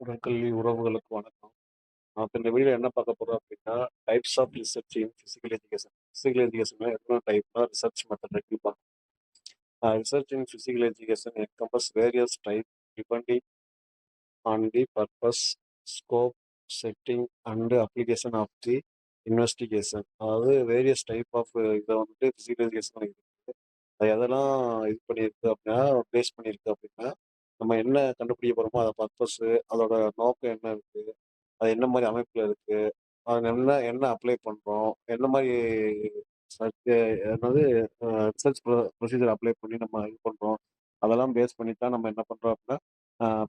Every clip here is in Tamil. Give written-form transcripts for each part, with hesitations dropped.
உடற்கல்வி உறவுகளுக்கு வணக்கம். நான் இப்ப இந்த வீடியோல என்ன பார்க்க போறோம் அப்படின்னா, types of research in physical education. Physical எஜுகேஷன்ல எத்தன டைப்னா ரிசர்ச் மெத்தட் இருக்குன்னு research in physical education encompass various type depending on the purpose, scope, setting and application of the investigation. அதாவது வேரியஸ் டைப் ஆஃப் இதை வந்துட்டு பிசிக்கல் எஜுகேஷன் இருக்கு. அது எதெல்லாம் இது பண்ணியிருக்கு அப்படின்னா, பேஸ் பண்ணியிருக்கு அப்படின்னா, நம்ம என்ன கண்டுபிடிக்க போறோமோ அத பர்ப்பஸு, அதோட நோக்கம் என்ன இருக்கு? அது என்ன மாரி அமைப்புல இருக்கு? அது என்ன என்ன அப்ளை பண்றோம்? என்ன மாரி சர்ச் என்னது ரிசர்ச் ப்ரொசீஜர் அப்ளை பண்ணி நம்ம இது பண்றோம். அதெல்லாம் பேஸ் பண்ணி தான் நம்ம என்ன பண்றோம் அப்படின்னா,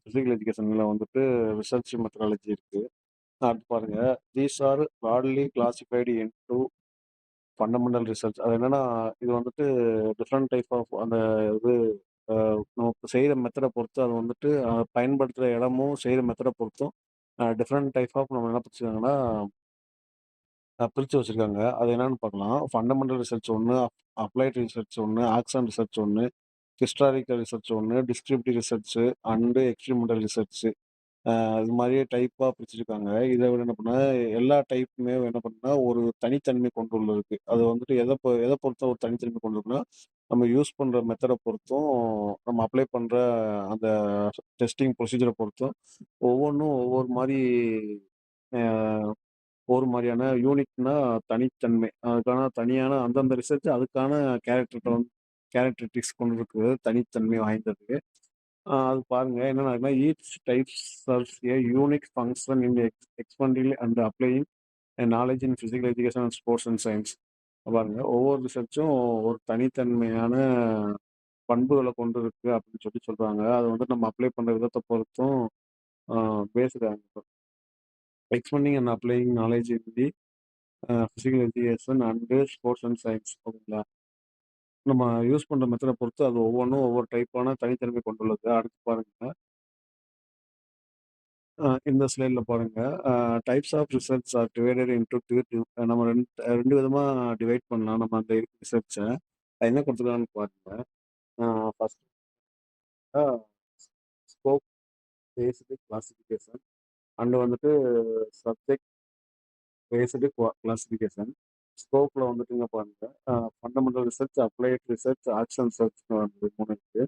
பிசிக்கல் எஜுகேஷன்ல வந்துட்டு ரிசர்ச் மெத்தடாலஜி இருக்கு. அடுத்து பாருங்க. These are broadly classified into fundamental research. அது என்னன்னா, இது வந்துட்டு டிஃபரெண்ட் டைப் ஆஃப் அந்த இது அ நம்ம செய்ற மெத்தட பொறுத்து அது வந்துட்டு பயன்படுத்துற இடமும், செய்ற மெத்தட பொறுத்தும் டிஃபரெண்ட் டைப் ஆஃப் நம்ம என்ன பிரிச்சுருக்காங்கன்னா, பிரிச்சு வச்சிருக்காங்க. அது என்னன்னு பார்க்கலாம். ஃபண்டமெண்டல் ரிசர்ச் ஒண்ணு, அப்ளைட் ரிசர்ச் ஒண்ணு, ஆக்ஷன் ரிசர்ச் ஒண்ணு, ஹிஸ்டாரிக்கல் ரிசர்ச் ஒண்ணு, descriptive research and experimental research. இது மாரியே டைப்பா பிரிச்சிருக்காங்க. இத விட என்ன பண்ணா, எல்லா டைப்புமே என்ன பண்ணும்னா, ஒரு தனித்தன்மை கொண்டுள்ளது. அது வந்துட்டு எத பொறுத்த ஒரு தனித்தன்மை கொண்டிருக்குன்னா, நம்ம யூஸ் பண்ற மெத்தட பொறுத்தும், நம்ம அப்ளை பண்ற அந்த டெஸ்டிங் ப்ரொசீஜர பொறுத்தும், ஒவ்வொன்னும் ஒவ்வொரு மாரி அ ஒரு மாரியான யூனிக்னா தனித்தன்மை. அதுக்கான தனியான அந்தந்த ரிசர்ச் அதுக்கான கேரக்டரிஸ்டிக்ஸ் கொண்டிருக்கு. தனித்தன்மை வாய்ந்தது. அது பாருங்க என்னன்னா, each types serves a unique function in expanding and applying knowledge in physical education and sports and science. பாருங்க ஒவ்வொரு ரிசர்ச்சும் ஒரு தனித்தன்மையான பண்புகள கொண்டிருக்கு அப்படின்னு சொல்றாங்க. அது வந்து நம்ம அப்ளை பண்ற விதத்த பொறுத்தும் based on expanding and applying knowledge in the physical education and sports and science. ஓகேங்களா? நம்ம யூஸ் பண்ற மெத்தட பொறுத்து அது ஒவ்வொன்னும் ஒவ்வொரு டைப்பான தனித்தன்மை கொண்டுள்ளது. அடுத்து பாருங்க. இந்த ஸ்லைட்ல பாருங்க. Types of research are divided into நம்ம 2 விதமா டிவைட் பண்ணலாம். நம்ம அந்த ரிசர்ச்ச. அது என்ன குடுத்துருக்காங்கன்னு பாருங்க. First scope based classification and வந்துட்டு சப்ஜெக்ட் பேஸ்டு கிளாசிஃபிகேஷன். ஸ்கோப்ல வந்துட்டுங்க பாருங்க. Fundamental research, applied research, action ரிசர்ச்னு வந்து 3 இருக்கு.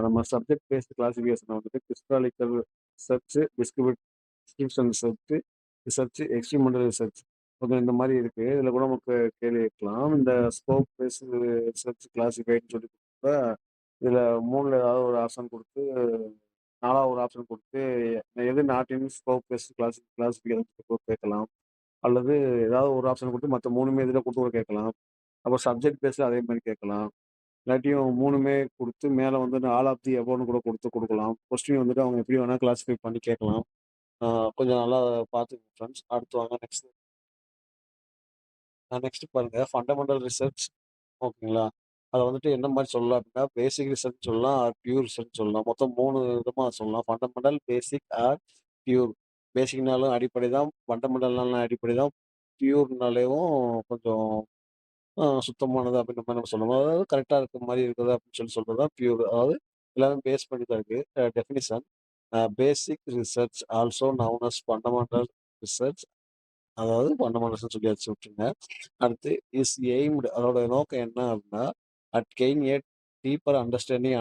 நம்ம சப்ஜெக்ட் பேஸ்ட் கிளாசிஃபிகேஷன் வந்துட்டு historical research, description research, experimental research. Okay இந்த மாரி இருக்கு. இதுல கூட நமக்கு கேள்வி கேட்கலாம். இந்த ஸ்கோப் பேஸ்டு ரிசர்ச் கிளாசிஃபைடுன்னு சொல்லி குடுத்தா, இதுல 3ல ஏதாவது ஒரு ஆப்ஷன் குடுத்து, 4வது ஒரு ஆப்ஷன் குடுத்து, எது not in scope based classification கேட்கலாம். அல்லது ஏதாவது ஒரு ஆப்ஷன் குடுத்து மத்த 3மே இதுல குடுத்து கூட கேட்கலாம். அப்போ சப்ஜெக்ட் பேஸ்ல அதே மாரி கேட்கலாம். இல்லாட்டியும் 3மே குடுத்து மேல வந்து ஆல் ஆஃப் தி எபோவ்ன்னு கூட குடுக்கலாம். கொஸ்டின் வந்துட்டு அவங்க எப்படி வேணா கிளாஸிஃபை பண்ணி கேட்கலாம். ஆ கொஞ்சம் நல்லா பார்த்துக்கங்க ஃப்ரெண்ட்ஸ். அடுத்து வாங்க நெக்ஸ்ட் பாருங்க ஃபண்டமெண்டல் ரிசர்ச். ஓகேங்களா? அத வந்துட்டு என்ன மாரி சொல்லலாம் அப்படின்னா, பேசிக் ரிசர்ச் சொல்லலாம், ஆர் பியூர் ரிசர்ச் சொல்லலாம். மொத்தம் 3 விதமா சொல்லலாம். ஃபண்டமெண்டல், பேசிக் ஆர் பியூர். பேசிக்னாலும் அடிப்படை தான், ஃபண்டமெண்டல்னாலும் அடிப்படை தான், பியூர்னாலேவும் கொஞ்சம் சுத்தமானது அப்படின்ற மாரி நம்ம சொல்லணும். அதாவது கரெக்ட்டா இருக்க மாரி இருக்குது அப்படின்னு சொல்றது தான் பியூர். அதாவது எல்லாமே பேஸ் பண்ணி தான் இருக்கு. Definition basic research also known as fundamental research. அதாவது ஃபண்டமெண்டல்ஸ்ன்னு சொல்லியாச்சு விட்டுருங்க. அடுத்து எய்ம்டு அதோட நோக்கம் என்ன அப்படின்னா, கெயின் ஏ டீப்பர் அண்டர்ஸ்டாண்டிங்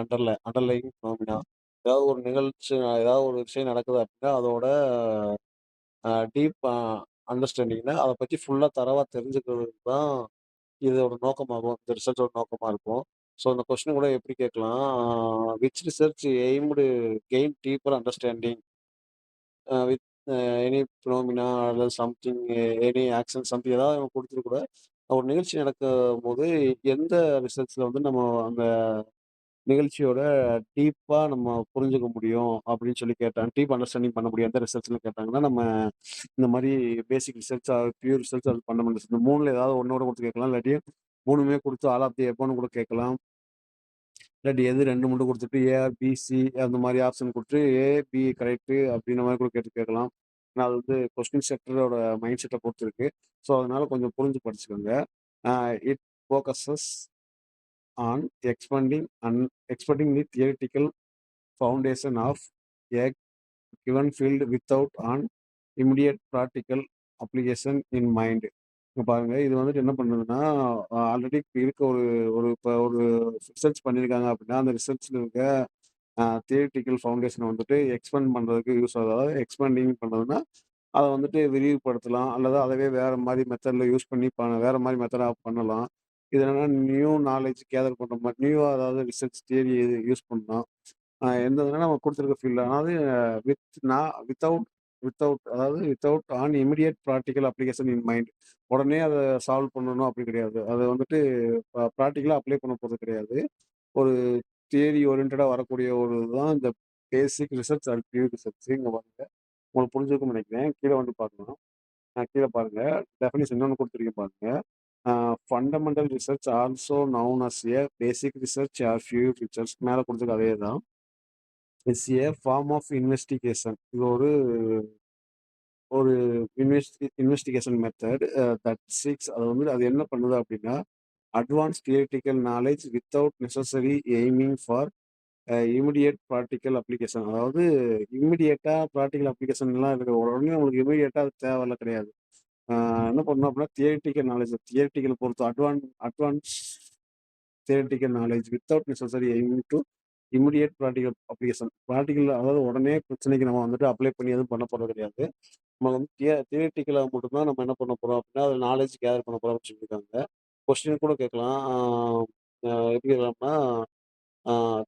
அண்டர்லைங் ஃபினாமினா. ஏதாவது ஒரு நிகழ்ச்சி ஏதாவது ஒரு விஷயம் நடக்குது அப்படின்னா, அதோட டீப் அண்டர்ஸ்டாண்டிங்னா அத பத்தி ஃபுல்லா தரவா தெரிஞ்சுக்கிறதுக்கு தான் இதோட நோக்கமாகும். இந்த ரிசர்ச்சோட நோக்கமா இருக்கும். ஸோ இந்த கொஸ்டின் கூட எப்படி கேட்கலாம், which research aimed gain deeper understanding with any phenomena அல்லது சம்திங் எனி ஆக்ஷன் சம்திங் ஏதாவது அவங்க குடுத்துட்டு கூட, ஒரு நிகழ்ச்சி நடக்கும்போது எந்த ரிசர்ச்ல வந்து நம்ம அந்த நிகழ்ச்சியோட டீப்பா நம்ம புரிஞ்சுக்க முடியும் அப்படின்னு சொல்லி கேட்டாங்க. டீப் அண்டர்ஸ்டாண்டிங் பண்ண முடியும் எந்த ரிசர்ச்ல கேட்டாங்கன்னா, நம்ம இந்த மாரி basic research or pure research or fundamental research இந்த 3ல ஏதாவது ஒண்ணோட குடுத்து கேட்கலாம். இல்லாட்டி 3மே குடுத்து ஆல் ஆஃப் தி எபோவ்ன்னு கூட கேட்கலாம். இல்லாட்டி எது 2 மட்டும் குடுத்துட்டு ஏ ஆர் பி, சி அந்த மாரி ஆப்ஷன் குடுத்து ஏ, பி கரெக்ட்டு அப்படின்ற மாரி கூட கேட்கலாம். ஆனா அது வந்து கொஸ்டின் செட்டரோட மைண்ட் செட்ட பொறுத்து இருக்கு. ஸோ அதனால கொஞ்சம் புரிஞ்சு படிச்சுக்கோங்க. It focuses on expanding the theoretical foundation of a given field without an immediate practical application in mind. இங்க பாருங்க, இது வந்துட்டு என்ன பண்ணுதுன்னா, ஆல்ரெடி இருக்க ஒரு ஒரு இப்போ ஒரு ரிசர்ச் பண்ணியிருக்காங்க அப்படின்னா, அந்த ரிசர்ச்ல இருக்க தியரிட்டிக்கல் ஃபவுண்டேஷன வந்துட்டு எக்ஸ்பேண்ட் பண்றதுக்கு யூஸ் ஆகுது. அதாவது எக்ஸ்பேண்டிங் பண்றதுன்னா, அத வந்துட்டு விரிவுபடுத்தலாம். அல்லது அதவே வேற மாரி மெத்தட்ல யூஸ் பண்ணி வேற மாரி மெத்தடா பண்ணலாம். இது என்னன்னா நியூ நாலேட்ஜ் கேதர் பண்ற மாரி நியூவா அதாவது ரிசர்ச் தியரி யூஸ் பண்ணலாம். எந்த இதுனா நம்ம குடுத்துருக்க ஃபீல்ட்ல. அதாவது வித் நா வித்தவுட் வித்தவுட் அதாவது without on immediate practical application in mind. உடனே அத சால்வ் பண்ணணும் அப்படி கிடையாது. அத வந்துட்டு பிராக்டிகலா அப்ளை பண்ண போறது கிடையாது. ஒரு தியரி ஓரியன்டடா வரக்கூடிய ஒரு இதுதான் இந்த பேசிக் ரிசர்ச் அண்ட் ப்யூர் ரிசர்ச். இங்க பாருங்க. உங்களுக்கு புரிஞ்சிருக்கும்னு நினைக்கிறேன். கீழ வந்து பார்க்கலாம். கீழ பாருங்க. டெஃபினிஷன் இன்னொன்னு குடுத்துருக்கேன் பாருங்க. Fundamental research also known as a basic research or pure research மேல குடுத்தது அதே தான். It's a form of investigation. இது ஒரு ஒரு இன்வெஸ்டிகேஷன் மெத்தட் தட் சீக்ஸ் அது வந்து அது என்ன பண்ணுது அப்படின்னா, advance theoretical knowledge without necessary aiming for immediate practical application. அதாவது இமிடியேட்டா ப்ராக்டிகல் அப்ளிகேஷன்லாம் இருக்கு. உடனே உங்களுக்கு இமிடியேட்டா அது தேவைலாம் கிடையாது. அ என்ன பண்ணணும் அப்படின்னா, தியரிட்டிக்கல் பொறுத்து advance theoretical knowledge without necessary aiming to immediate practical application. Practical அதாவது உடனே பிரச்சனைக்கு நம்ம வந்துட்டு அப்ளை பண்ணி எதுவும் பண்ண போறது கிடையாது. நம்ம வந்து தியரிட்டிக்கலா மட்டும் தான் நம்ம என்ன பண்ண போறோம் அப்படின்னா, அதில நாலேட்ஜ் கேதர் பண்ண போறோம்னு சொல்லியிருக்காங்க. கொஸ்டின் கூட கேட்கலாம். எப்படி கேட்கலாம்னா,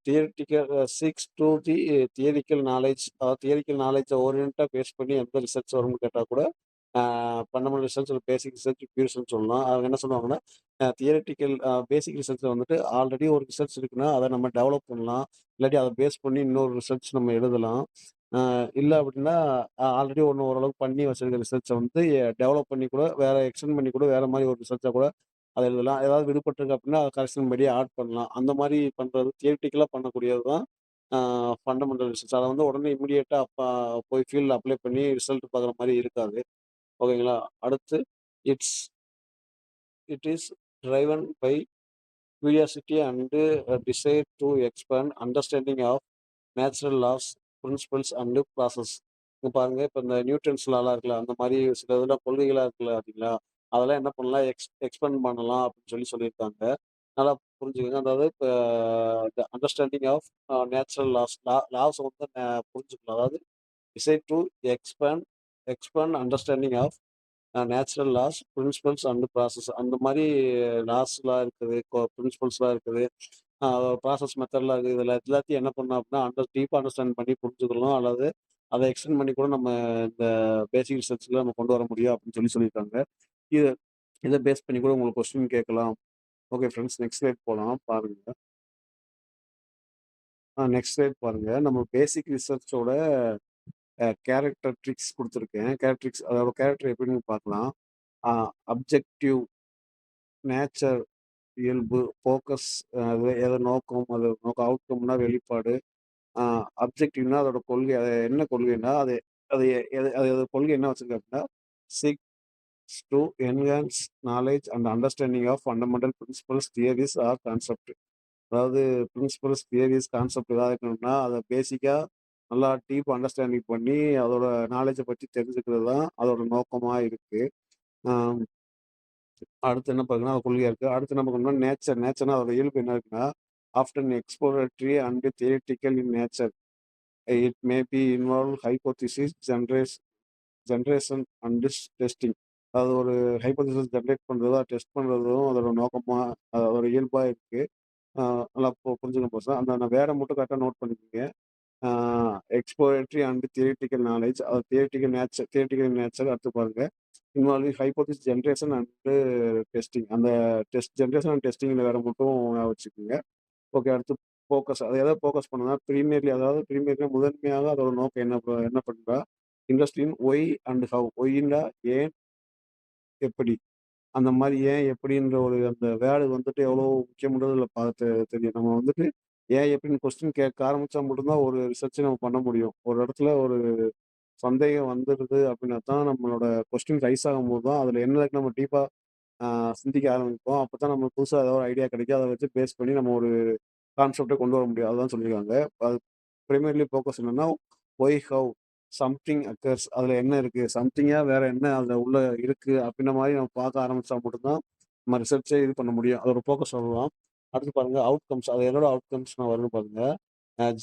தியரிட்டிக்கல் சீக்ஸ் டூ தி தியரிக்கல் நாலேட்ஜ் அதாவது தியரிக்கல் நாலேட்ஜ ஓரியன்ட்டா பேஸ் பண்ணி எந்த ரிசர்ச் வரும்னு கேட்டா கூட, ஃபண்டமெண்டல் ரிசர்ச், பேசிக் ரிசர்ச், பியூர் ரிசர்ச்னு சொல்லலாம். அவங்க என்ன சொல்லுவாங்கன்னா, தியரிட்டிக்கல் பேசிக் ரிசர்ச்ல வந்துட்டு ஆல்ரெடி ஒரு ரிசர்ச் இருக்குன்னா, அத நம்ம டெவலப் பண்ணலாம். இல்லாட்டி அத பேஸ் பண்ணி இன்னொரு ரிசர்ச் நம்ம எழுதலாம். இல்ல அப்படின்னா, ஆல்ரெடி ஒண்ணு ஓரளவுக்கு பண்ணி வச்சிருக்க ரிசர்ச்ச வந்து டெவலப் பண்ணி கூட, வேற எக்ஸ்டெண்ட் பண்ணி கூட வேற மாரி ஒரு ரிசர்ச்சா கூட அத எழுதலாம். ஏதாவது விடுபட்டிருக்கு அப்படின்னா, அத கரெக்ஷன் படி ஆட் பண்ணலாம். அந்த மாரி பண்றது தியரிட்டிக்கலா பண்ணக்கூடியது தான் அ ஃபண்டமெண்டல் ரிசர்ச். அத வந்து உடனே இமிடியேட்டா போய் ஃபீல்ட்ல அப்ளை பண்ணி ரிசல்ட் பார்க்குற மாரி இருக்காது. ஓகேங்களா? அடுத்து it's it is driven by curiosity and desire to expand understanding of natural laws, principles and process. இங்க பாருங்க, இப்ப இந்த நியூட்டன்ஸ் லாலாம் இருக்குல்ல, அந்த மாரி சில இதெல்லாம் கொள்கைகளா இருக்குல்ல பார்த்தீங்களா? அதெல்லாம் என்ன பண்ணலாம், எக்ஸ்பேண்ட் பண்ணலாம் அப்படின்னு சொல்லியிருக்காங்க. நல்லா புரிஞ்சுக்கங்க. அதாவது இப்ப the understanding of natural laws வந்து புரிஞ்சுக்கலாம். அதாவது desire to expand expand understanding of natural laws, principles and process. அந்த மாரி லாஸ்லாம் இருக்குது, பிரின்சிபல்ஸ்லாம் இருக்குது. அ ப்ராசஸ் மெத்தட்லாம் இருக்குது. இதில எல்லாத்தையும் என்ன பண்ணணும் அப்படின்னா, டீப்பா அண்டர்ஸ்டாண்ட் பண்ணி புரிஞ்சுக்கலாம். அல்லது அத எக்ஸ்டெண்ட் பண்ணி கூட நம்ம இந்த பேசிக் ரிசர்ச்ல நம்ம கொண்டு வர முடியும் அப்படின்னு சொல்லியிருக்காங்க. இத இத பேஸ் பண்ணி கூட உங்களுக்கு கொஸ்டின் கேட்கலாம். ஓகே ஃபிரெண்ட்ஸ், நெக்ஸ்ட் ஸ்லைட் போலாம் பாருங்க. நெக்ஸ்ட் ஸ்லைட் பாருங்க. நம்ம பேசிக் ரிசர்ச்சோட கேரக்டரிஸ்டிக்ஸ் குடுத்துருக்கேன். அதோட கேரக்டர் எப்படின்னு பார்க்கலாம். அ அப்ஜெக்டிவ், நேச்சர், இயல்பு, ஃபோக்கஸ், அது எது நோக்கம், அது நோக்கம் அவுட்கம்னா வெளிப்பாடு. அ அப்ஜெக்டிவ்னா அதோட கொள்கை. அது என்ன கொள்கைன்னா, அது அது அது கொள்கை என்ன வச்சிருக்கு அப்படின்னா, seeks to enhance knowledge and understanding of fundamental principles, theories or concept. அதாவது பிரின்சிபல்ஸ், தியரீஸ், கான்செப்ட் ஏதாவது இருக்கணும்னா, அத பேசிக்கா நல்லா டீப் அண்டர்ஸ்டாண்டிங் பண்ணி, அதோட நாலேட்ஜ பத்தி தெரிஞ்சுக்கிறது தான் அதோட நோக்கமா இருக்கு. அ அடுத்து என்ன பார்த்தீங்கன்னா, அது கொள்கையா இருக்கு. அடுத்து என்ன பார்க்கணும்னா நேச்சர்னா அதோட இயல்பு என்ன இருக்குன்னா, often exploratory and theoretical in nature. It may be involve hypothesis generation and testing. அது ஒரு ஹைப்போதீசிஸ் ஜெனரேட் பண்றதோ, டெஸ்ட் பண்றதும் அதோட நோக்கமா, அதோட இயல்பா இருக்கு. அ நல்லா புரிஞ்சுக்கணும் பெருசா. அந்த வேர்ட மட்டும் கரெக்ட்டா நோட் பண்ணிக்கங்க. ஆ எக்ஸ்ப்ளோரேட்டரி அண்ட் தியரிட்டிக்கல் நாலேட்ஜ். அது தியரிட்டிக்கல் நேச்சர் அடுத்து பாருங்க. Involving hypothesis generation and testing. அந்த ஜெனரேஷன் அண்ட் டெஸ்டிங்ல வேற மட்டும் ஞாபகம் வச்சுக்கோங்க. ஓகே. அடுத்து ஃபோக்கஸ். அது எத ஃபோக்கஸ் பண்ணும்னா, பிரீமியர்லியா முதன்மையாக அதோட நோக்கம் என்ன பண்ணுறா, interest in why and how. ஒய்ன்னா ஏன், எப்படி. அந்த மாரி ஏன், எப்படின்ற ஒரு அந்த வேர்டு வந்துட்டு எவ்வளோ முக்கியம்ன்றது இதுல பார்த்து தெரியும். நம்ம வந்துட்டு ஏன், எப்படின்னு கொஸ்டின் கேட்க ஆரம்பிச்சா மட்டும் தான் ஒரு ரிசர்ச்சே நம்ம பண்ண முடியும். ஒரு இடத்துல ஒரு சந்தேகம் வந்துருது அப்படின்னா தான் நம்மளோட கொஸ்டின் ரைஸ் ஆகும்போது தான் அதில என்ன இருக்குன்னு நம்ம டீப்பா அ சிந்திக்க ஆரம்பிப்போம். அப்பதான் நம்மளுக்கு புதுசா ஏதாவது ஒரு ஐடியா கிடைக்கும். அத வச்சு பேஸ் பண்ணி நம்ம ஒரு கான்செப்ட்ட கொண்டு வர முடியும். அதுதான் சொல்லியிருக்காங்க. அது பிரைமரிலி ஃபோக்கஸ் என்னன்னா, ஒய், ஹவ். சம்திங் அக்கர்ஸ் அதில் என்ன இருக்குது, சம்திங்காக வேற என்ன அதில் உள்ள இருக்குது அப்படின்ற மாதிரி நம்ம பார்க்க ஆரம்பித்தா மட்டும்தான் நம்ம ரிசர்ச்சே இது பண்ண முடியும். அதோட ஃபோக்கஸ் சொல்லலாம். அடுத்து பாருங்க அவுட்கம்ஸ். அது என்னோட அவுட்கம்ஸ் நான் வருது பாருங்க.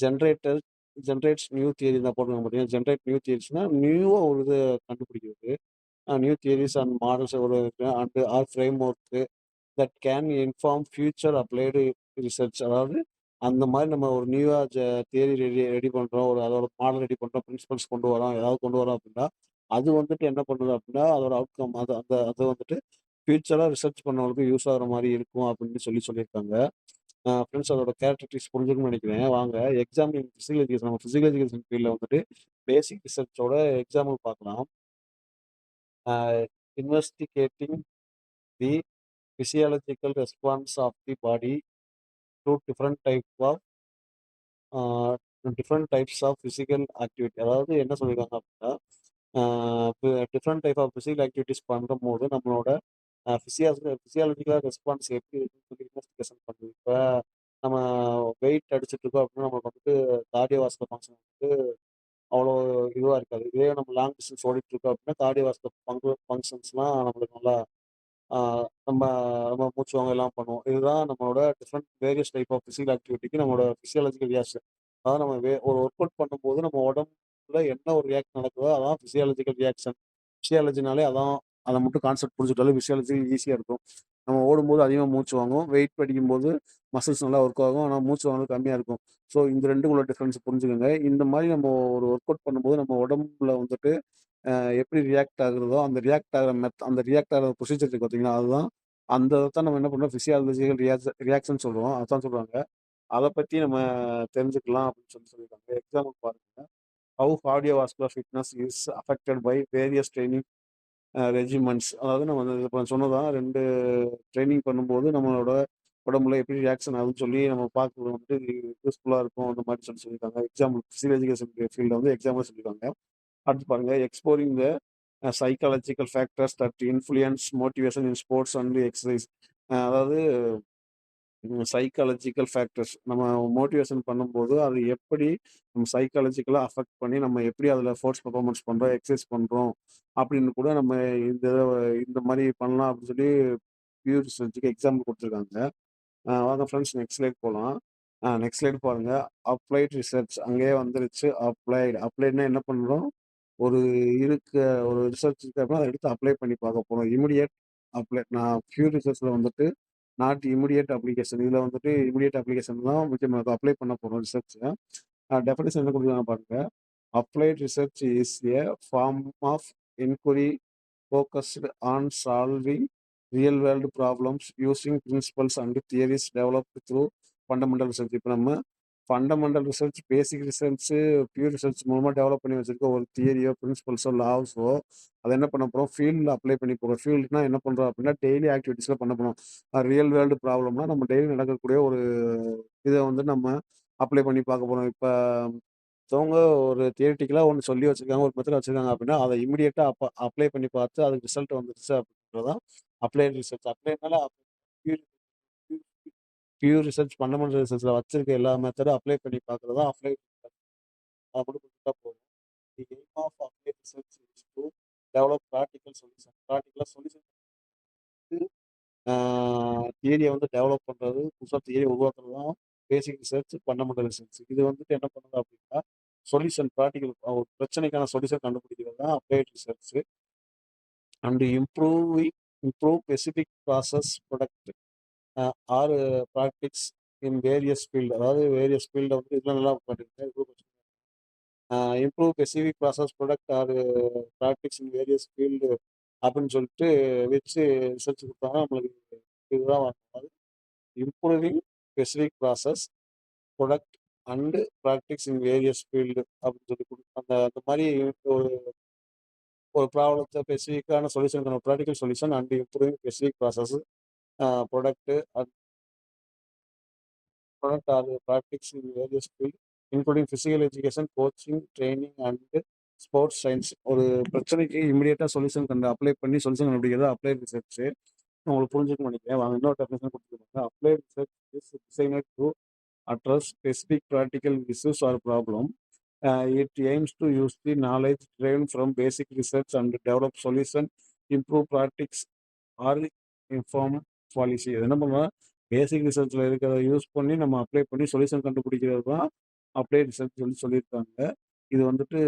ஜென்ரேட்டர் ஜென்ரேட்ஸ் நியூ தியரி தான் போட்டுருக்காங்க பார்த்தீங்கன்னா, ஜென்ரேட் நியூ தியரிஸ்னா நியூவாக ஒரு இதை கண்டுபிடிக்கிறது. நியூ தியரிஸ் அண்ட் மாடல்ஸ் ஒரு and or framework that can inform future applied research. அதாவது அந்த மாதிரி நம்ம ஒரு நியூவாக தியரி ரெடி ரெடி பண்ணுறோம், ஒரு அதோட மாடல் ரெடி பண்ணுறோம், பிரின்சிபல்ஸ் கொண்டு வரோம், ஏதாவது கொண்டு வரோம் அப்படின்னா அது வந்துட்டு என்ன பண்ணுது அப்படின்னா அதோட அவுட்கம் அது அந்த அது வந்துட்டு ஃபியூச்சராக ரிசர்ச் பண்ணவங்களுக்கு யூஸ் ஆகிற மாதிரி இருக்கும் அப்படின்னு சொல்லியிருக்காங்க. ஃப்ரெண்ட்ஸ் அதோட கேரக்டரிஸ்டிக்ஸ் புரிஞ்சுக்கணும்னு நினைக்கிறேன். வாங்க எக்ஸாம்பிள் ஃபிசிக்கல் எஜுகேஷன், நம்ம ஃபிசிக்கல் எஜுகேஷன் ஃபீல்டில் வந்துட்டு பேசிக் ரிசர்ச்சோட எக்ஸாம்பிள் பார்க்கலாம். Investigating the physiological response of the body to different types of physical activity. அதாவது என்ன சொல்லியிருக்காங்க அப்படின்னா different type of physical activities பண்ணும்போது நம்மளோட ஃபிசியாலஜிக்கலாக ரெஸ்பான்ஸ் எப்படி இருக்குன்னு சொல்லி இன்வெஸ்டிகேஷன் பண்ணுது. இப்போ நம்ம வெயிட் அடிச்சுட்டு இருக்கோம் அப்படின்னா நமக்கு வந்துட்டு கார்டியோவாஸ்குலர் ஃபங்க்ஷன் வந்துட்டு அவ்வளோ இதுவாக இருக்காது. இதே நம்ம லாங் டிஸ்டன்ஸ் ஓடிட்டு இருக்கோம் அப்படின்னா கார்டியோவாஸ்குலர் ஃபங்க்ஷன்ஸ்லாம் நம்மளுக்கு நல்லா நம்ம நம்ம மூச்சு வாங்க எல்லாம் பண்ணுவோம். இதுதான் நம்மளோட different various type of physical ஆக்டிவிட்டிக்கு நம்மளோட ஃபிசியாலஜிக்கல் ரியாக்ஷன். அதாவது நம்ம ஒரு ஒர்க் அவுட் பண்ணும்போது நம்ம உடம்புல என்ன ஒரு ரியாக்ட் நடக்குதோ அதான் ஃபிசியாலஜிக்கல் ரியாக்ஷன். ஃபிசியாலஜினாலே அதான். அதை மட்டும் கான்செப்ட் புரிஞ்சுட்டாலும் ஃபிசியாலஜி ஈஸியாக இருக்கும். நம்ம ஓடும்போது அதிகமாக மூச்சு வாங்கும், வெயிட் படிக்கும்போது மசில்ஸ் நல்லா ஒர்க் ஆகும், ஆனால் மூச்சு வாங்க கம்மியாக இருக்கும். ஸோ இந்த ரெண்டுக்குள்ள டிஃப்ரென்ஸ் புரிஞ்சுக்கோங்க. இந்த மாதிரி நம்ம ஒரு ஒர்க் அவுட் பண்ணும்போது நம்ம உடம்புல வந்துட்டு எப்படி ரியாக்ட் ஆகுறதோ அந்த ரியாக்ட் ஆகிற ப்ரொசீஜர் இருக்கு பார்த்தீங்களா, அதுதான் அந்த தான் நம்ம என்ன பண்ணுறோம் ஃபிசியாலஜிக்கல் ரியாக்ஷன் சொல்லுவோம். அதான் சொல்லுவாங்க. அதை பற்றி நம்ம தெரிஞ்சுக்கலாம் அப்படின்னு சொல்லியிருக்காங்க. எக்ஸாம்பிள் பாருங்க. How cardiovascular fitness is affected by various training regiments. அதாவது நம்ம இப்போ சொன்னதான் 2 ட்ரைனிங் பண்ணும்போது நம்மளோட உடம்புல எப்படி ரியாக்ஷன் ஆகுதுன்னு சொல்லி நம்ம பார்க்குறது வந்துட்டு யூஸ்ஃபுல்லாக இருக்கும் அந்த மாதிரி சொல்லியிருக்காங்க. எக்ஸாம்பிள் ஃபிசிக்கல் எஜுகேஷன் ஃபீல்டில் வந்து எக்ஸாம்பிள் சொல்லியிருக்காங்க. அடுத்து பாருங்க exploring the psychological factors that influence motivation in sports and exercise. அதாவது சைக்காலஜிக்கல் ஃபேக்டர்ஸ் நம்ம மோட்டிவேஷன் பண்ணும்போது அது எப்படி நம்ம சைக்காலஜிக்கலாக அஃபெக்ட் பண்ணி நம்ம எப்படி அதில் ஸ்போர்ட்ஸ் பர்ஃபார்மன்ஸ் பண்ணுறோம், எக்ஸசைஸ் பண்ணுறோம் அப்படின்னு கூட நம்ம இந்த இந்த மாதிரி பண்ணலாம் அப்படின்னு சொல்லி பியூர் ரிசர்ச்சுக்கு எக்ஸாம்பிள் கொடுத்துருக்காங்க. வாங்க ஃப்ரெண்ட்ஸ் நெக்ஸ்ட் ஸ்லைட் போகலாம். நெக்ஸ்ட் ஸ்லைட் பாருங்க. அப்ளைட் ரிசர்ச் அங்கேயே வந்துருச்சு. அப்ளைட்னா என்ன பண்ணுறோம், ஒரு ஒரு ரிசர்ச் இருக்கு அப்படின்னா அதை எடுத்து அப்ளை பண்ணி பார்க்க போகிறோம். Immediate apply. நான் பியூர் ரிசர்ச்சில் வந்துட்டு நாட் இமிடியேட் அப்ளிகேஷன். இதில் வந்துட்டு இமிடியேட் அப்ளிகேஷன் தான் முக்கியமாக அப்ளை பண்ண போகிறோம் ரிசர்ச்சை. டெஃபினேஷன் என்ன கொடுக்குறாங்க பாருங்க. Applied research is a form of enquiry focused on solving real world problems using principles and theories developed through fundamental research. இப்போ நம்ம ஃபண்டமெண்டல் ரிசர்ச், பேசிக் ரிசர்ச், பியூர் ரிசர்ச் மூலமாக டெவலப் பண்ணி வச்சிருக்க ஒரு தியரியோ, பிரின்சிபல்ஸோ, லாஸோ அதை என்ன பண்ண போகிறோம், ஃபீல்டில் அப்ளை பண்ணி போகிறோம். ஃபீல்டுனா என்ன பண்ணுறோம் அப்படின்னா டெய்லி ஆக்டிவிட்டீஸில் பண்ண போகிறோம். ரியல் வேர்ல்டு ப்ராப்ளம்னா நம்ம டெய்லி நடக்கக்கூடிய ஒரு இதை வந்து நம்ம அப்ளை பண்ணி பார்க்க போகிறோம். இப்போ மற்றவங்க ஒரு தியரிட்டிக்கலாக ஒன்று சொல்லி வச்சிருக்காங்க, ஒரு மெத்தட் வச்சிருக்காங்க அப்படின்னா அதை இமீடியட்டாக அப்ளை பண்ணி பார்த்து அதுக்கு ரிசல்ட் வந்துருச்சு அப்படின்றதான் அப்ளைட் ரிசர்ச். அப்ளைனால பியூர் ரிசர்ச், ஃபண்டமெண்டல் ரிசர்ச்சில் வச்சிருக்க எல்லா மெத்தடும் அப்ளை பண்ணி பார்க்குறது தான் அப்ளைட் ரிசர்ச். அதை மட்டும் கொடுத்தா போதும். The aim of applied research is to develop practical solution. ப்ராக்டிக்கலாக சொல்யூஷன் தியரியை வந்து டெவலப் பண்ணுறது, புதுசாக தியரி உருவாக்குறது தான் பேசிக் ரிசர்ச், ஃபண்டமெண்டல் ரிசர்ச். இது வந்துட்டு என்ன பண்ணுது அப்படின்னா சொல்யூஷன், ப்ராக்டிக்கல் ஒரு பிரச்சனைக்கான சொல்யூஷன் கண்டுபிடிக்கிறது தான் applied research. And improve specific process product or practices in various field. அதாவது வேரியஸ் ஃபீல்டை வந்து இதெல்லாம் நல்லா பண்ணிருக்கேன். Improve specific process product or practices in various field அப்படின்னு சொல்லிட்டு வச்சு ரிசர்ச் கொடுத்தாங்கன்னா நம்மளுக்கு இதுதான் வரும். Improving specific process product and practices in various field அப்படின்னு சொல்லி அந்த அந்த மாதிரி ஒரு ஒரு ப்ராப்ளத்தை ஸ்பெசிஃபிக்கான solution, practical solution and improving specific process product or practices in various field including physical education, coaching, training and sports science. ஒரு பிரச்சனைக்கு இமீடியட்டாக சொல்யூஷன் அப்ளை பண்ணி சொல்யூஷன் கண்டுபிடிக்கிறது அப்ளைட் ரிசர்ச். உங்களுக்கு புரிஞ்சுக்க நினைக்கிறேன். வாங்க இன்னொரு டெஃபினேஷன் கொடுத்துருக்காங்க. Applied research is டிசைனட் to address specific practical issues or problem It aims to use the knowledge derived from basic research and develop solution, improve practice or inform policy. இது என்ன பண்ணுவோம், பேசிக் ரிசர்ச்சில் இருக்கிறத யூஸ் பண்ணி நம்ம அப்ளை பண்ணி சொல்யூஷன் கண்டுபிடிக்கிறது தான் அப்ளை ரிசர்ச் சொல்லியிருக்காங்க. இது வந்துட்டு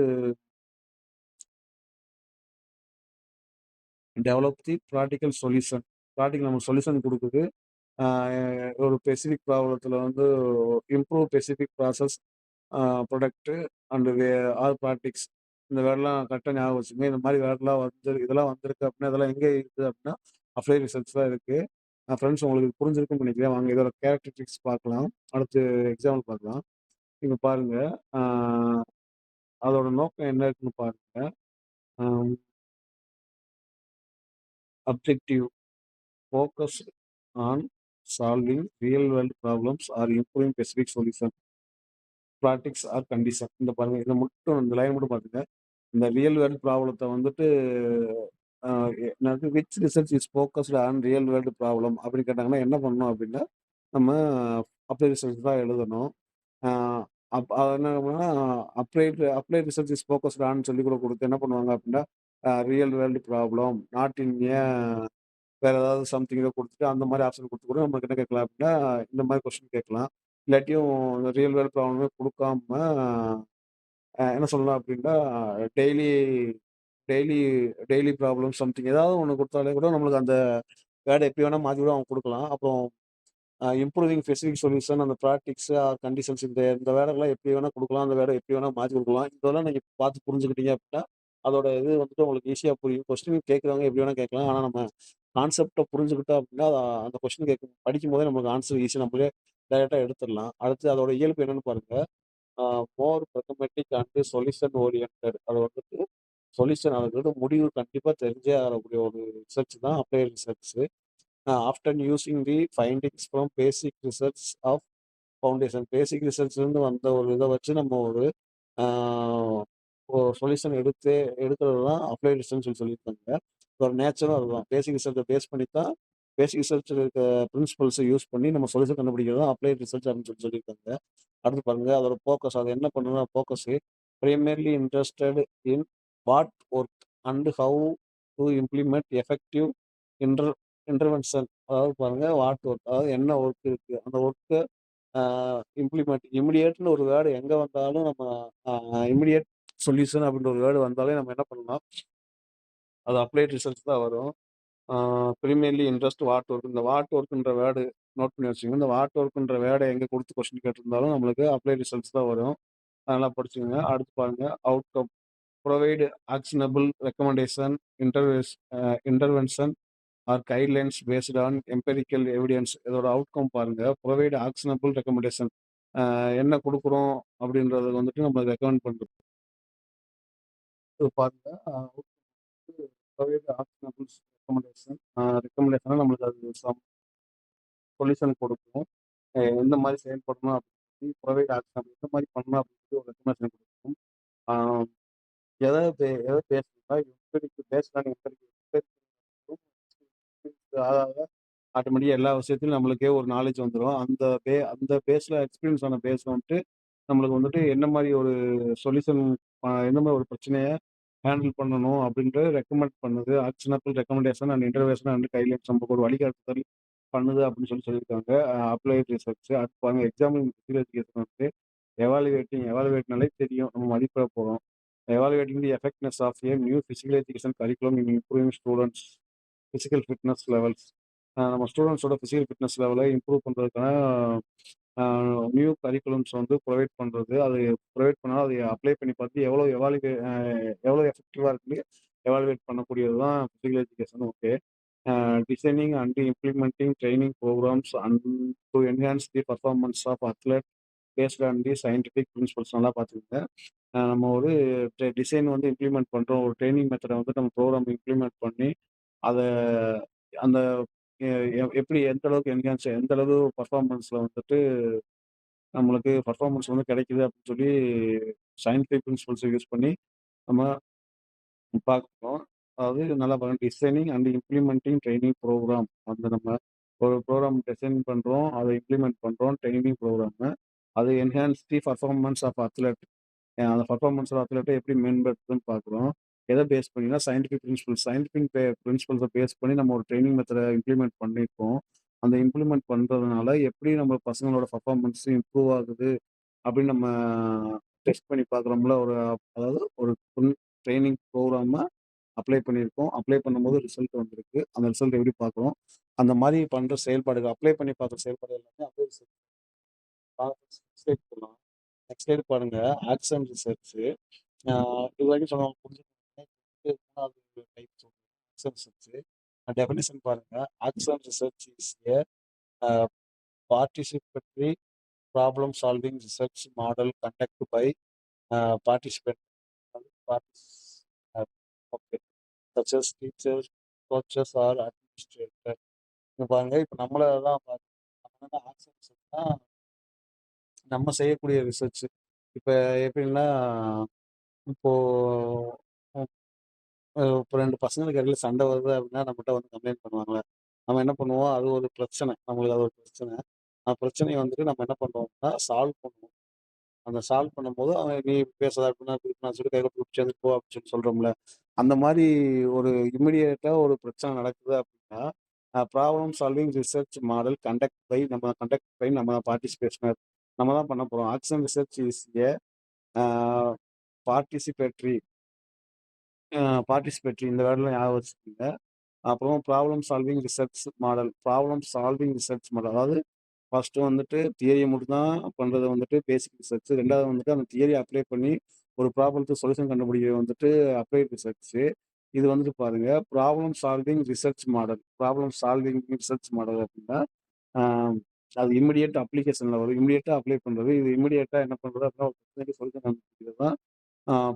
டெவலப் தி ப்ராக்டிக்கல் சொல்யூஷன், ப்ராக்டிக்கல் நம்ம சொல்யூஷன் கொடுக்குது. ஒரு ஸ்பெசிஃபிக் ப்ராப்ளத்தில் வந்து improve specific process, product and all practice. இந்த வேர்டெலாம் கரெக்டாக ஞாபகம் வச்சுங்க. இந்த மாதிரி வேர்டெலாம் வந்து இதெல்லாம் வந்திருக்கு அப்படின்னா இதெல்லாம் எங்கே இருக்குது அப்படின்னா அப்ளை ரிசர்ச் தான் இருக்குது. ஃப்ரெண்ட்ஸ் உங்களுக்கு புரிஞ்சிருக்குன்னு நினைக்கிறேன். வாங்க இதோட கேரக்டரிஸ்டிக்ஸ் பார்க்கலாம். அடுத்து எக்ஸாம்பிள் பார்க்கலாம். இப்போ பாருங்கள், அதோட நோக்கம் என்ன இருக்குன்னு பாருங்கள். Objective focused on solving real world problems or improving specific solution, practice or condition. இந்த பாருங்க, இதை மட்டும் இந்த லைன் மட்டும் பாருங்க. இந்த ரியல் வேர்ல்டு ப்ராப்ளத்தை வந்துட்டு which research is focused on real world problem அப்படின்னு கேட்டாங்கன்னா என்ன பண்ணணும் அப்படின்னா நம்ம அப்ளை ரிசர்ச் தான் எழுதணும். அது என்ன அப்ளை ரிசர்ச் இஸ் ஃபோக்கஸ்டு ஆன்னு சொல்லி கூட கொடுத்து என்ன பண்ணுவாங்க அப்படின்னா real world problem not in வேற ஏதாவது சம்திங் இதை கொடுத்துட்டு அந்த மாதிரி ஆப்ஷன் கொடுத்து கூட நமக்கு என்ன கேட்கலாம் அப்படின்னா இந்த மாதிரி கொஸ்டின் கேட்கலாம். இல்லாட்டியும் ரியல் வேர்ல்டு ப்ராப்ளமே கொடுக்காம என்ன சொல்லலாம் அப்படின்னா daily daily daily problem something ஏதாவது ஒன்று கொடுத்தாலே கூட நம்மளுக்கு அந்த வேர்டை எப்படி வேணால் மாற்றி கூட அவங்க கொடுக்கலாம். அப்புறம் இம்ப்ரூவிங் ஸ்பெசிஃபிக் சொல்யூஷன், அந்த ப்ராக்டிக்ஸ் கண்டிஷன்ஸ், இந்த வேர்டெல்லாம் எப்படி வேணால் கொடுக்கலாம், அந்த வேர்டை எப்படி வேணால் மாற்றி கொடுக்கலாம். இதெல்லாம் நீங்கள் பார்த்து புரிஞ்சுக்கிட்டீங்க அப்படின்னா அதோட இது வந்துட்டு உங்களுக்கு ஈஸியாக புரியும். கொஸ்டின் கேட்குறவங்க எப்படி வேணால் கேட்கலாம். ஆனால் நம்ம கான்செப்டை புரிஞ்சுக்கிட்டோம் அப்படின்னா அந்த கொஸ்டின் படிக்கும் போதே நம்மளுக்கு ஆன்சர் ஈஸியாக நம்மளே டைரெக்டாக எடுத்துடலாம். அடுத்து அதோட இயல்பு என்னன்னு பாருங்கள். மோர் ப்ரக்மெட்டிக் அண்ட் சொல்யூஷன் ஓரியன்டட். அது வந்துட்டு சொல்யூஷன் அதுக்கு முடிவு கண்டிப்பாக தெரிஞ்சே ஆகக்கூடிய ஒரு ரிசர்ச் தான் apply research. Often using the findings from basic research of foundation. Basic ரிசர்ச்லேருந்து வந்த ஒரு இதை வச்சு நம்ம ஒரு சொல்யூஷன் எடுக்கிறது தான் அப்ளை ரிசர்ச் சொல்லியிருக்காங்க. ஒரு நேச்சரும் அதுதான். பேசிக் ரிசர்ச்சை பேஸ் பண்ணி தான் பேசிக் ரிசர்ச் இருக்க பிரின்சிபல்ஸை யூஸ் பண்ணி நம்ம சொல்யூஷன் கண்டுபிடிக்கிறது தான் அப்ளை ரிசர்ச் அப்படின்னு சொல்லியிருக்காங்க. அடுத்து பாருங்க, அதோட ஃபோக்கஸ் அது என்ன பண்ணுன்னா focus primarily interested in what work and how to implement effective intervention. அதாவது பாருங்க, வாட் ஒர்க், அதாவது என்ன ஒர்க் இருக்கு, அந்த ஒர்க்கை இம்ப்ளிமெண்ட் இமிடியேட்னு ஒரு வேர்டு எங்கே வந்தாலும் நம்ம இமிடியேட் சொல்யூஷன் அப்படின்ற ஒரு வேர்டு வந்தாலே நம்ம என்ன பண்ணலாம், அது அப்ளைட் ரிசல்ட்ஸ் தான் வரும். ப்ரீமியர்லி இன்ட்ரெஸ்ட் வாட் ஒர்க், இந்த வாட் ஒர்க்குன்ற வேர்டு நோட் பண்ணி வச்சுக்கோங்க. இந்த வாட் ஒர்க்குன்ற வேர்டை எங்கே கொடுத்து கொஸ்டின் கேட்டிருந்தாலும் நம்மளுக்கு அப்ளை ரிசல்ட்ஸ் தான் வரும். அதெல்லாம் படிச்சுக்கோங்க. அடுத்து பாருங்க, outcome provide actionable recommendation, intervention or guidelines based on empirical evidence. இதோட அவுட்கம் பாருங்க, ப்ரொவைடு ஆக்ஷனபிள் ரெக்கமெண்டேஷன், என்ன கொடுக்குறோம் அப்படின்றத வந்துட்டு நம்ம ரெக்கமெண்ட் பண்ணுறது. இது பாருங்க, ப்ரொவைடு ஆக்ஷனபிள் ரெக்கமெண்டேஷன் நம்மளுக்கு அது சொல்யூஷன் கொடுக்கும். எந்த மாதிரி செயல்படணும் அப்படின்னு ப்ரொவைட் ஆக்ஷன் எந்த மாதிரி பண்ணணும் அப்படின்னு ஒரு ரெக்கமெண்டேஷன் கொடுக்கும். எதை பேசணும்னா பேசலாம். ஆட்டோமேட்டிக்காக எல்லா விஷயத்திலும் நம்மளுக்கே ஒரு நாலேஜ் வந்துடும். அந்த பேஸில் எக்ஸ்பீரியன்ஸ் ஆன பேஸில் வந்துட்டு நம்மளுக்கு வந்துட்டு என்ன மாதிரி ஒரு சொல்யூஷன், எந்த மாதிரி ஒரு பிரச்சனையை ஹேண்டில் பண்ணணும் அப்படின்ட்டு ரெக்கமெண்ட் பண்ணுது. Actionable recommendation and இன்டர்வேஷன் and guidelines நமக்கு ஒரு வழிகாட்டுதல் பண்ணுது அப்படின்னு சொல்லியிருக்காங்க அப்ளைட் ரிசர்ச். அடுத்து பாருங்க, எக்ஸாம்பிள் ஃபிசிக்கல் எஜுகேஷன் வந்து எவாலுவேட்னாலே தெரியும், நம்ம மதிப்பிட போகிறோம். Evaluating the effectiveness of a new physical education curriculum in improving students physical fitness levels. நம்ம ஸ்டூடெண்ட்ஸோட ஃபிசிக்கல் ஃபிட்னஸ் லெவலை இம்ப்ரூவ் பண்ணுறதுக்கான நியூ கரிக்குலம்ஸ் வந்து ப்ரொவைட் பண்ணுறது. அது ப்ரொவைட் பண்ணால் அதை அப்ளை பண்ணி பார்த்து எவ்வளோ எஃபெக்டிவாக இருக்குன்னு எவாலுவேட் பண்ணக்கூடியது தான் physical education. Okay, designing and implementing training programmes and to enhance the performance of athlete based on the scientific principles. நல்லா பார்த்துக்கோங்க. நம்ம ஒரு டிசைன் வந்து இம்ப்ளிமெண்ட் பண்ணுறோம், ஒரு ட்ரைனிங் மெத்தடை வந்து நம்ம ப்ரோக்ராம் இம்ப்ளிமெண்ட் பண்ணி அதை அந்த எப்படி எந்த அளவுக்கு என்ஹான்ஸ் எந்த அளவு பர்ஃபார்மன்ஸில் வந்துட்டு நம்மளுக்கு பர்ஃபார்மன்ஸ் வந்து கிடைக்குது அப்படின்னு சொல்லி சயின்டிஃபிக் பிரின்சிபல்ஸை யூஸ் பண்ணி நம்ம பார்க்குறோம். அதாவது நல்லா பாருங்க, designing and implementing training programme. அந்த நம்ம ஒரு ப்ரோக்ராம் டிசைன் பண்ணுறோம், அதை இம்ப்ளிமெண்ட் பண்ணுறோம் ட்ரைனிங் ப்ரோக்ராமு. அது enhance the performance of athlete அந்த பெர்ஃபார்மன்ஸ் ஆஃப் அத்லெட்ட எப்படி மேம்படுத்துதுன்னு பார்க்குறோம். எத பேஸ் பண்ணினா சயின்டிஃபிக் பிரின்சிபல்ஸ பேஸ் பண்ணி நம்ம ஒரு ட்ரெய்னிங் மெத்தட இம்ப்ளிமெண்ட் பண்ணியிருக்கோம். அந்த இம்ப்ளிமெண்ட் பண்றதுனால எப்படி நம்ம பசங்களோட பெர்ஃபார்மன்ஸ் இம்ப்ரூவ் ஆகுது அப்படின்னு நம்ம டெஸ்ட் பண்ணி பார்க்குறோம்ல. அதாவது ஒரு ஃபுல் ட்ரெய்னிங் ப்ரோகிராம அப்ளை பண்ணியிருக்கோம். அப்ளை பண்ணும்போது ரிசல்ட் வந்திருக்கு. அந்த ரிசல்ட் எப்படி பார்க்குறோம். அந்த மாரி பண்ற செயல்பாடுகள் அப்ளை பண்ணி பார்க்குற செயல்பாடு எல்லாமே அப்படியே ரிசல்ட் நெக்ஸ்ட் ஸ்லைட் போலாம். நெக்ஸ்ட் ஸ்லைடு பாருங்க. Action research. இதுவரைக்கும் சொன்னவங்க புரிஞ்சுக்கணும். 3வது டைப் சொல்றேன். Action research. டெஃபினிஷன் பாருங்க. Action research is a participatory problem solving research model conduct by participate parties okay such as teachers, coaches or administrator. இங்க பாருங்க. இப்ப நம்மள தான் நம்ம ஆக்சன் ரிசர்ச்னா நம்ம செய்யக்கூடிய ரிசர்ச். இப்ப எப்படின்னா, இப்போ இப்போ 2 பசங்களுக்கு இடையில சண்டை வருது அப்படின்னா நம்மகிட்ட வந்து கம்ப்ளைண்ட் பண்ணுவாங்கல்ல. நம்ம என்ன பண்ணுவோம், அது ஒரு பிரச்சனை. நம்மளுக்கு அது ஒரு பிரச்சனை. அந்த பிரச்சனைய வந்துட்டு நம்ம என்ன பண்ணுவோம்னா, சால்வ் பண்ணுவோம். அந்த சால்வ் பண்ணும்போது அவன் நீ பேசாத அப்படின்னா நான் சொல்லி கையில பிடிச்சி வந்து போ அப்படின்னு சொல்றோம்ல. அந்த மாதிரி ஒரு இமிடியேட்டா ஒரு பிரச்சனை நடக்குது அப்படின்னா, problem solving research model conduct by நம்ம பார்ட்டிசிபேஷனர் நம்ம தான் பண்ண போறோம். Action research is a participatory participatory இந்த வேர்ட்லாம் ஞாபகம் வச்சுக்கோங்க. அப்புறம் ப்ராப்ளம் சால்விங் ரிசர்ச் மாடல். அதாவது ஃபர்ஸ்ட் வந்துட்டு தியரிய மட்டும் தான் பண்றது வந்துட்டு பேசிக் ரிசர்ச். 2வது வந்துட்டு அந்த தியரிய அப்ளை பண்ணி ஒரு ப்ராப்ளத்துக்கு சொல்யூஷன் கண்டுபிடிக்கிறது வந்துட்டு அப்ளைட் ரிசர்ச். இது வந்துட்டு பாருங்க ப்ராப்ளம் சால்விங் ரிசர்ச் மாடல் அப்படின்னா அது இமிடியேட் அப்ளிகேஷன்ல வரும். இமிடியேட்டா அப்ளை பண்றது. இது இமிடியேட்டா என்ன பண்றது அப்படின்னா ஒரு பிரச்சனைக்கு சொல்யூஷன் கண்டுபிடிக்கிறது தான்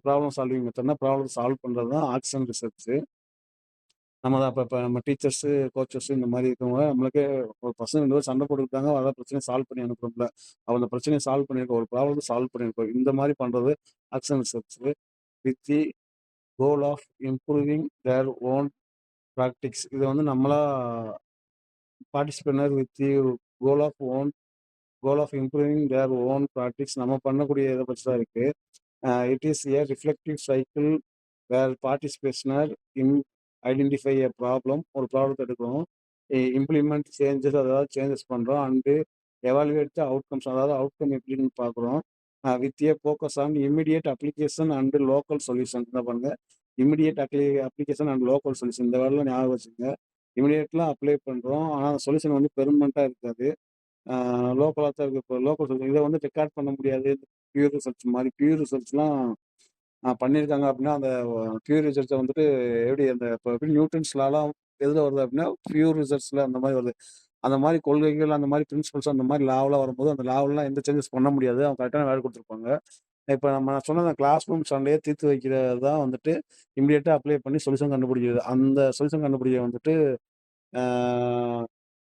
ப்ராப்ளம் சால்விங் மெத்தட்னா ப்ராப்ளம் சால்வ் பண்றது தான் ஆக்ஷன் ரிசர்ச். நம்ம தான் இப்போ நம்ம டீச்சர்ஸு, கோச்சஸ் இந்த மாதிரி இருக்கவங்க நம்மளுக்கே ஒரு பசங்க 2 பேரும் சண்டை போட்டுக்கிட்டாங்க. அதான் பிரச்சனைய சால்வ் பண்ணி அனுப்புறோம்ல. அந்த பிரச்சனைய சால்வ் பண்ணியிருக்கோம். ஒரு ப்ராப்ளத்த சால்வ் பண்ணியிருக்கோம். இந்த மாதிரி பண்றது action research. With the goal of improving their own practices. இத வந்து நம்மளா participator with the goal of own goal of improving their own practices நம்ம பண்ணக்கூடிய இத பத்தி தான் இருக்கு. It is a reflective cycle where participants in identify a problem. ஒரு ப்ராப்ளத்தை எடுக்கிறோம். இம்ப்ளிமெண்ட் சேஞ்சஸ் அதாவது சேஞ்சஸ் பண்ணுறோம். அண்டு எவாலுவேட் த அவுட்கம்ஸ் அதாவது அவுட்கம் எப்படின்னு பார்க்குறோம். With a focus on immediate application and local solution. என்ன பண்ணுங்க, immediate application and local solution இந்த வேர்டெலாம் ஞாபகம் வச்சுங்க. இமிடியேட்லாம் அப்ளை பண்ணுறோம். ஆனால் அந்த சொல்யூஷன் வந்து பெர்மனண்ட்டாக இருக்காது. லோக்கலாக தான் இருக்குது. இப்போ லோக்கல் சொல்யூஷன் இதை வந்து ரெக்கார்ட் பண்ண முடியாது. பியூர் ரிசர்ச்லாம் பண்ணியிருக்காங்க அப்படின்னா, அந்த பியூர் ரிசர்ச்சை வந்துட்டு எப்படி நியூட்டன்ஸ் லாலாம் எதில் வருது அப்படின்னா, பியூர் ரிசர்ச்சில் அந்த மாதிரி வருது. அந்த மாதிரி கொள்கைகள், அந்த மாதிரி பிரின்சிபல்ஸ், அந்த மாதிரி லாவெலாம் வரும்போது, அந்த லாவெலாம் எந்த சேஞ்சஸ் பண்ண முடியாது. அவங்க கரெக்டான வேலை கொடுத்துருப்பாங்க. இப்போ நான் சொன்ன அந்த கிளாஸ் ரூம் சண்டையே தீர்த்து வைக்கிறது தான் வந்துட்டு இமிடியேட்டாக அப்ளை பண்ணி சொல்யூஷன் கண்டுபிடிக்கிறது. அந்த சொல்யூஷன் கண்டுபிடிக்க வந்துட்டு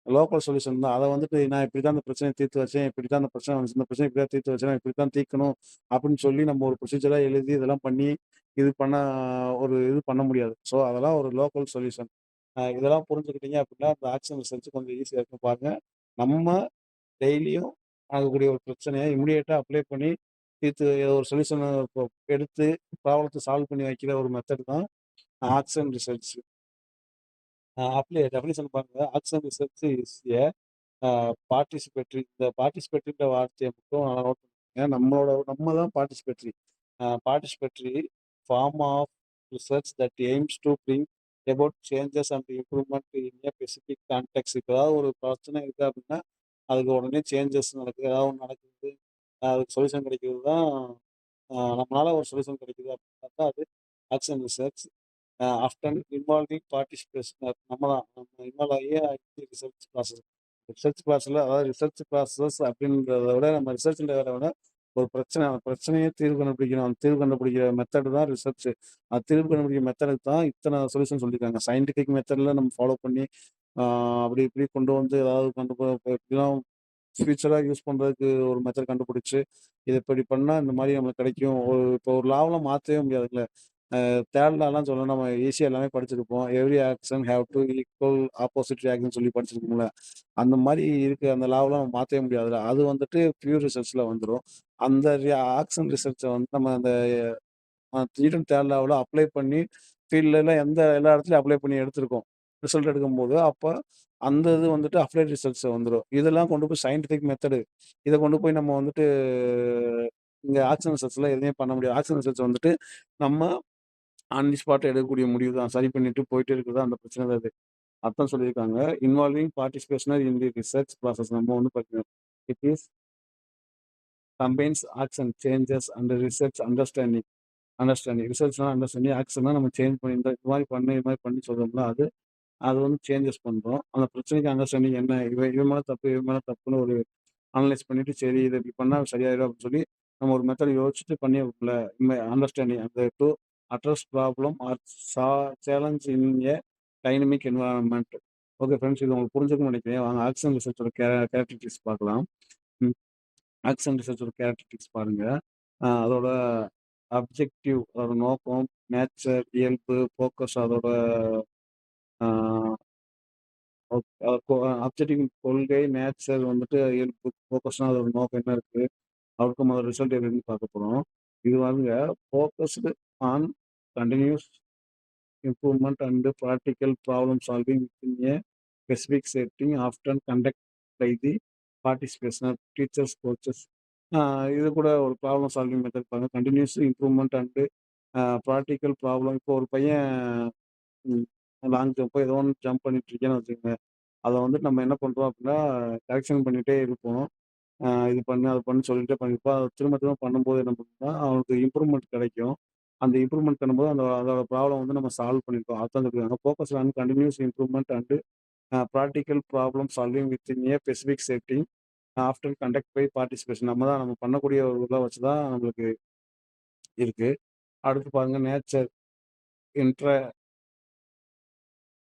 லோக்கல் சொல்யூஷன் தான். அதை வந்துட்டு நான் இப்படி தான் அந்த பிரச்சனையை தீர்த்து வச்சேன், இப்படி தான் அந்த பிரச்சனை வந்துச்சு, இந்த பிரச்சனை இப்படி தான் தீர்த்து வச்சேன், இப்படி தான் தீர்க்கணும் அப்படின்னு சொல்லி நம்ம ஒரு ப்ரொசீஜராக எழுதி இதெல்லாம் பண்ணி இது பண்ண இது பண்ண முடியாது. ஸோ அதெல்லாம் ஒரு லோக்கல் சொல்யூஷன். இதெல்லாம் புரிஞ்சுக்கிட்டீங்க அப்படின்னா அந்த ஆக்ஷன் ரிசர்ச் கொஞ்சம் ஈஸியாக இருக்கும். பாருங்க, நம்ம டெய்லியும் ஆகக்கூடிய ஒரு பிரச்சனையை இமிடியேட்டாக அப்ளை பண்ணி தீர்த்து ஒரு சொல்யூஷனை எடுத்து ப்ராப்ளத்தை சால்வ் பண்ணி வைக்கிற ஒரு மெத்தட் தான் ஆக்ஷன் ரிசர்ச். டெஃபினிஷன் பாருங்க. Action research is a participatory. இந்த பார்ட்டிசிபேட்டரின்ற வார்த்தையை மட்டும் நல்லா நோட் பண்ணுங்க. நம்ம தான் participatory form of research that aims to bring about changes and improvement in a specific context. இப்போ ஏதாவது ஒரு பிரச்சனை இருக்குது அப்படின்னா அதுக்கு உடனே சேஞ்சஸ் நடக்குது, ஏதாவது ஒன்று நடக்குது, அதுக்கு சொல்யூஷன் கிடைக்கிறது தான் நம்மளால ஒரு சொல்யூஷன் கிடைக்குது அப்படின்னா தான் அது action research. Often involving participation நம்ம இன்வால்வ் ஆகி ரிசர்ச் ப்ராசஸ் அதாவது ரிசர்ச் ப்ராசஸ் அப்படின்றத விட நம்ம ரிசர்ச்ன்றத விட ஒரு பிரச்சனை அந்த பிரச்சனையே தீர்வு கண்டுபிடிக்கணும். அந்த தீர்வு கண்டுபிடிக்கிற மெத்தட் தான் ரிசர்ச். அது தீர்வு கண்டுபிடிக்கிற மெத்தடுக்கு தான் இத்தனை சொல்யூஷன் சொல்லியிருக்காங்க. சயின்டிஃபிக் மெத்தடில் நம்ம ஃபாலோ பண்ணி அப்படி இப்படி கொண்டு வந்து ஏதாவது இப்படிலாம் ஃபியூச்சராக யூஸ் பண்ணுறதுக்கு ஒரு மெத்தட் கண்டுபிடிச்சி இது இப்படி பண்ணால் இந்த மாதிரி நம்மளுக்கு கிடைக்கும். இப்போ ஒரு லாவெலாம் மாற்றவே முடியாதுல்ல. தேடலாம்லாம் சொல்ல நம்ம ஈஸியா எல்லாமே படிச்சிருப்போம். Every action have to equal opposite reaction சொல்லி படிச்சிருப்போம்ல. அந்த மாரி இருக்கு அந்த லாவெல்லாம் நம்ம மாத்தவே முடியாதுல்ல. அது வந்துட்டு பியூர் ரிசல்ட்ஸ்ல வந்துரும். அந்த ஆக்ஷன் ரிசல்ட்ஸ வந்து நம்ம அந்த நியூட்டன் தேர்ட் லாவுல அப்ளை பண்ணி ஃபீல்ட்லலாம் எல்லா இடத்துலயும் அப்ளை பண்ணி எடுத்திருக்கோம். ரிசல்ட் எடுக்கும்போது, அப்ப அந்த இது வந்துட்டு அப்ளைட் ரிசல்ட்ஸ் வந்துரும். இதெல்லாம் கொண்டு போய் சயன்டிஃபிக் மெத்தடு. இத கொண்டு போய் நம்ம வந்துட்டு இங்க ஆக்ஷன் ரிசல்ட்ஸ்ல எதுவுமே பண்ண முடியாது. ஆக்ஷன் ரிசல்ட்ஸ் வந்துட்டு நம்ம ஆன் தி ஸ்பாட் எடுக்கக்கூடிய முடிவு தான். சரி பண்ணிட்டு போயிட்டே இருக்கிறது தான் அந்த பிரச்சனை தான் அது. அதான் சொல்லியிருக்காங்க. Involving participants in the research process நம்ம வந்து பார்த்தீங்கன்னா, it is combines action changes and research understanding ரிசர்ச்னா அண்டர்ஸ்டாண்டிங் ஆக்ஷன்னா நம்ம சேஞ்ச் பண்ணி இது மாதிரி பண்ணு இது மாதிரி பண்ணி சொல்றோம்ல அது அது வந்து சேஞ்சஸ் பண்றோம். அந்த பிரச்சனைக்கு அண்டர்ஸ்டாண்டிங் என்ன இவன் மேல தப்பு இவன் மேல தப்புன்னு ஒரு அனலைஸ் பண்ணிட்டு சரி இதை இப்படி பண்ணா சரியாயிடும் அப்படின்னு சொல்லி நம்ம ஒரு மெத்தட் யோசிச்சுட்டு பண்ணி அண்டர்ஸ்டாண்டிங் அந்த to address problem R challenge in A dynamic environment. Okay friends, இது உங்களுக்கு புரிஞ்சுக்கணும்னு நினைக்கிறேன். வாங்க ஆக்ஷன் ரிசர்ச்சோட கேரக்டரிஸ்டிக்ஸ் பார்க்கலாம். ஆக்ஷன் ரிசர்ச்சோட கேரக்டரிஸ்டிக்ஸ் பாருங்க. அதோட அப்ஜெக்டிவ் அதோட நோக்கம், நேச்சர், இயல்பு, ஃபோக்கஸ் அதோட அப்ஜெக்டிவ் கொள்கை, நேச்சர் வந்துட்டு இயல்பு, ஃபோக்கஸ்னா அதோட நோக்கம் என்ன இருக்கு, அவுட்கம் அதோட ரிசல்ட் என்னன்னு பார்க்க போறோம். இது வந்து focused on continuous improvement and practical problem solving within a specific setting often conducted by the participation of teachers, coaches. இது கூட ஒரு ப்ராப்ளம் சால்விங் மெத்தட் பாருங்க. Continuous improvement and practical problem. இப்போ ஒரு பையன் லாங் ஜம்போ ஏதோ ஒன்று ஜம்ப் பண்ணிட்டு இருக்கேன்னு வச்சுக்கோங்க. அதை வந்துட்டு நம்ம என்ன பண்ணுறோம் அப்படின்னா கரெக்ஷன் பண்ணிகிட்டே இருப்போம். இது பண்ணு அது பண்ணு சொல்லிட்டே பண்ணியிருப்போம். அதை திரும்ப திரும்ப பண்ணும்போது என்ன பண்ணுறோம்னா அவனுக்கு இம்ப்ரூவ்மெண்ட் கிடைக்கும். அந்த இம்ப்ரூவ்மெண்ட் பண்ணும்போது அதோட ப்ராப்ளம் வந்து நம்ம சால்வ் பண்ணியிருக்கோம். அதான் சொல்லியிருக்காங்க focus on continuous improvement and practical problem solving with in a specific setting after conduct by participation. நம்ம பண்ணக்கூடிய ஒரு இதை வச்சு தான் நம்மளுக்கு இருக்கு. அடுத்து பாருங்க nature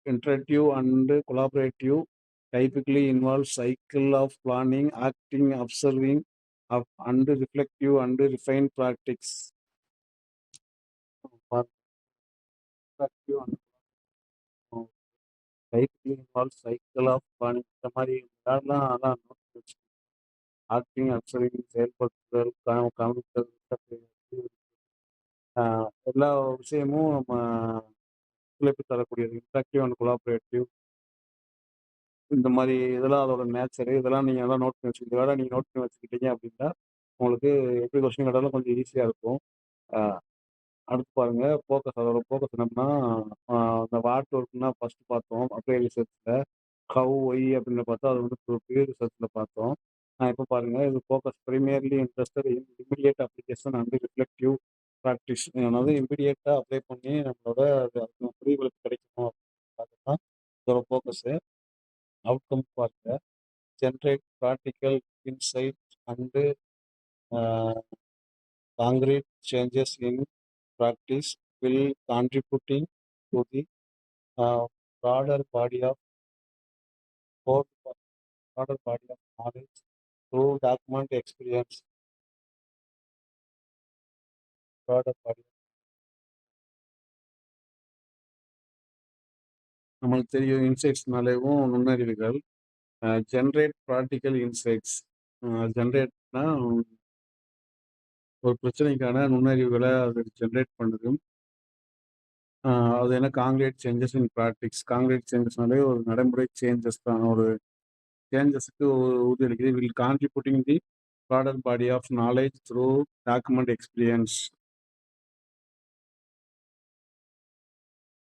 interactive and collaborative typically involves cycle of planning, acting, observing, and reflective and refined practice. Interactive and typically involves cycle of planning. இந்த மாதிரி விளையாடலாம் அதான் ஆக்டிங், அப்சர்விங், செயல்படுத்துதல், கவனித்தல், எல்லா விஷயமும் நம்ம ஒத்துழைப்பு தரக்கூடியது. இன்ட்ராக்டிவ் அண்ட் கொலாபரேட்டிவ் இந்த மாதிரி இதெல்லாம் அதோட நேச்சரு. இதெல்லாம் நீங்கள் எல்லாம் நோட் பண்ணி வச்சுக்கிங்க. இதோட நீங்கள் நோட் பண்ணி வச்சுக்கிட்டீங்க அப்படின்னா உங்களுக்கு எப்படி கொஸ்டின் கேட்டாலும் கொஞ்சம் ஈஸியாக இருக்கும். அடுத்து பாருங்க ஃபோக்கஸ். அதோட ஃபோக்கஸ் என்னன்னா அந்த வாட் ஒர்க்னா ஃபர்ஸ்ட் பார்த்தோம் அப்ளை ரிசர்ச்சில். ஹவ் ஒய் அப்படின்னு பார்த்தா அது வந்து ப்ரீ ரிசர்ச்சில் பார்த்தோம். இப்போ பாருங்க இது focus primarily interested in immediate application and reflective practice. அதாவது இமிடியேட்டாக அப்ளை பண்ணி நம்மளோட புரிதலுக்கு கிடைக்கணும் அப்படின்னு பார்த்தோம்னா இதோட ஃபோக்கஸு. அவுட்கம் பாருங்க generate practical insights and concrete changes in practice will contributing to the broader body of broader body of knowledge through document experience. broader body நம்மளுக்கு தெரியும் இன்சைட்ஸ்னாலேவும் நுண்ணறிவுகள். Generate practical insights. ஜென்ரேட்னா ஒரு பிரச்சனைக்கான நுண்ணறிவுகளை அது ஜென்ரேட் பண்ணுது. அது என்ன காங்கிரேட் சேஞ்சஸ் இன் ப்ராக்டிக்ஸ். காங்கிரேட் சேஞ்சஸ்னாலே ஒரு நடைமுறை சேஞ்சஸ் தான். ஒரு சேஞ்சஸுக்கு உறுதியளிக்குது. Will contributing the broader body of knowledge through document experience.